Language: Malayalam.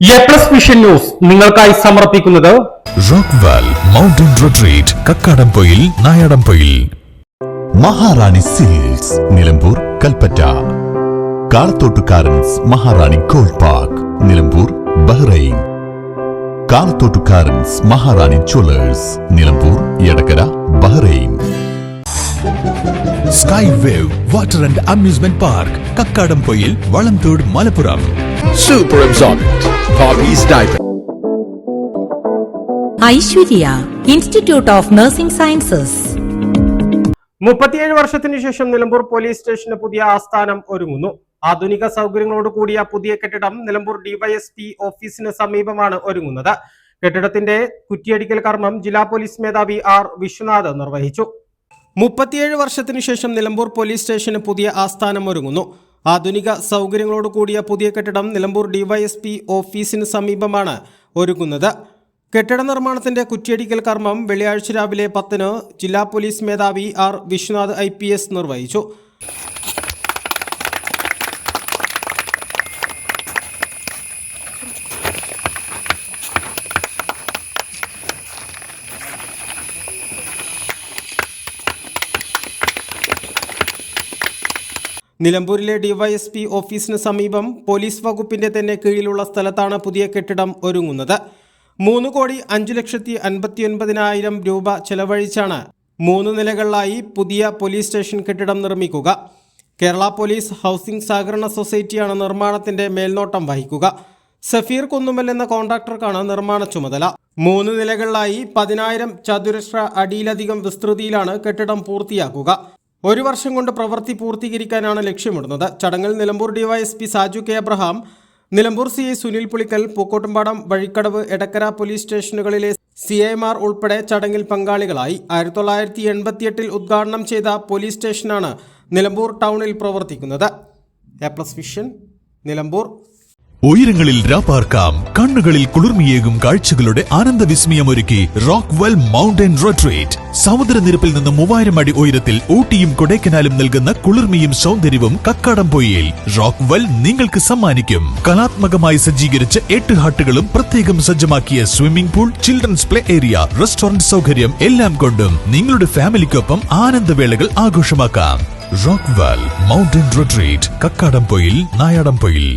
എ+ വിഷൻ ന്യൂസ് നിങ്ങൾക്കായി സമർപ്പിക്കുന്നത് Rockwell mountain retreat Kakkadampoyil Nayadampoyil. Maharani silks Nilambur Kalpetta. Kalathottukarans Maharani gold park Nilambur Bahrain. Kalathottukarans Maharani jewellers Nilambur Edakkara Bahrain. Sky wave water and amusement park Kakkadampoyil Valamthodu Malappuram. Super absorbent Hobbies diaper. Aishwarya institute of nursing sciences. 37 വർഷത്തിനു ശേഷം നിലമ്പൂർ പോലീസ് സ്റ്റേഷന് പുതിയ ആസ്ഥാനം ഒരുങ്ങുന്നു. ആധുനിക സൗകര്യങ്ങളോട് കൂടിയ പുതിയ കെട്ടിടം നിലമ്പൂർ ഡിവൈഎസ്പി ഓഫീസിന് സമീപമാണ് ഒരുങ്ങുന്നത്. കെട്ടിടത്തിന്റെ കുറ്റിയടിക്കൽ കർമ്മം ജില്ലാ പോലീസ് മേധാവി ആർ വിശ്വനാഥ് നിർവഹിച്ചു. 37 വർഷത്തിനു ശേഷം നിലമ്പൂർ പോലീസ് സ്റ്റേഷന് പുതിയ ആസ്ഥാനം ഒരുങ്ങുന്നു. ആധുനിക സൗകര്യങ്ങളോട് കൂടിയ പുതിയ കെട്ടിടം നിലമ്പൂർ ഡിവൈഎസ്പി ഓഫീസിന് സമീപമാണ് ഒരുങ്ങുന്നത്. കെട്ടിട നിർമ്മാണത്തിന്റെ കുറ്റിയടിക്കൽ കർമ്മം വെള്ളിയാഴ്ച രാവിലെ 10-ന് ജില്ലാ പോലീസ് മേധാവി ആർ വിശ്വനാഥ് IPS നിർവഹിച്ചു. നിലമ്പൂരിലെ ഡിവൈഎസ്പി ഓഫീസിന് സമീപം പോലീസ് വകുപ്പിന്റെ തന്നെ കീഴിലുള്ള സ്ഥലത്താണ് പുതിയ കെട്ടിടം ഒരുങ്ങുന്നത്. 3,05,59,000 രൂപ ചെലവഴിച്ചാണ് 3 നിലകളിലായി പുതിയ പോലീസ് സ്റ്റേഷൻ കെട്ടിടം നിർമ്മിക്കുക. കേരള പോലീസ് ഹൗസിംഗ് സഹകരണ സൊസൈറ്റിയാണ് നിർമ്മാണത്തിന്റെ മേൽനോട്ടം വഹിക്കുക. സഫീർ കുന്നുമ്മൽ എന്ന കോൺട്രാക്ടർക്കാണ് നിർമ്മാണ ചുമതല. 3 നിലകളിലായി 10,000 ചതുരശ്ര അടിയിലധികം വിസ്തൃതിയിലാണ് കെട്ടിടം പൂർത്തിയാക്കുക. 1 വർഷം കൊണ്ട് പ്രവൃത്തി പൂർത്തീകരിക്കാനാണ് ലക്ഷ്യമിടുന്നത്. ചടങ്ങിൽ Nilambur DYSP Saju K Abraham, Nilambur CI Sunil Pulickal, Pookkottumpadam, Vazhikkadavu, Edakkara police സ്റ്റേഷനുകളിലെ CIമാർ ഉൾപ്പെടെ ചടങ്ങിൽ പങ്കാളികളായി. 1988 ഉദ്ഘാടനം ചെയ്ത പോലീസ് സ്റ്റേഷനാണ് നിലമ്പൂർ ടൗണിൽ പ്രവർത്തിക്കുന്നത്. A+ vision Nilambur. ഉയരങ്ങളിൽ രാപ്പാർക്കാം, കണ്ണുകളിൽ കുളിർമിയേകും കാഴ്ചകളുടെ ആനന്ദവിസ്മയമൊരുക്കി റോക്ക്വെൽ മൗണ്ടൻ റിട്രീറ്റ്. സമുദ്രനിരപ്പിൽ നിന്ന് 3000 അടി ഉയരത്തിൽ ഊട്ടിയും കൊടൈക്കനാലും നൽകുന്ന കുളിർമയും സൗന്ദര്യവും കക്കാടംപൊയിൽ റോക്ക്വെൽ നിങ്ങൾക്ക് സമ്മാനിക്കും. കലാത്മകമായി സജ്ജീകരിച്ച 8 ഹട്ടുകളും പ്രത്യേകം സജ്ജമാക്കിയ swimming pool, children's play area, restaurant സൗകര്യം എല്ലാം കൊണ്ടും നിങ്ങളുടെ ഫാമിലിക്കൊപ്പം ആനന്ദവേളകൾ ആഘോഷമാക്കാം. Rockwell mountain retreat Kakkadampoyil Nayadampoyil.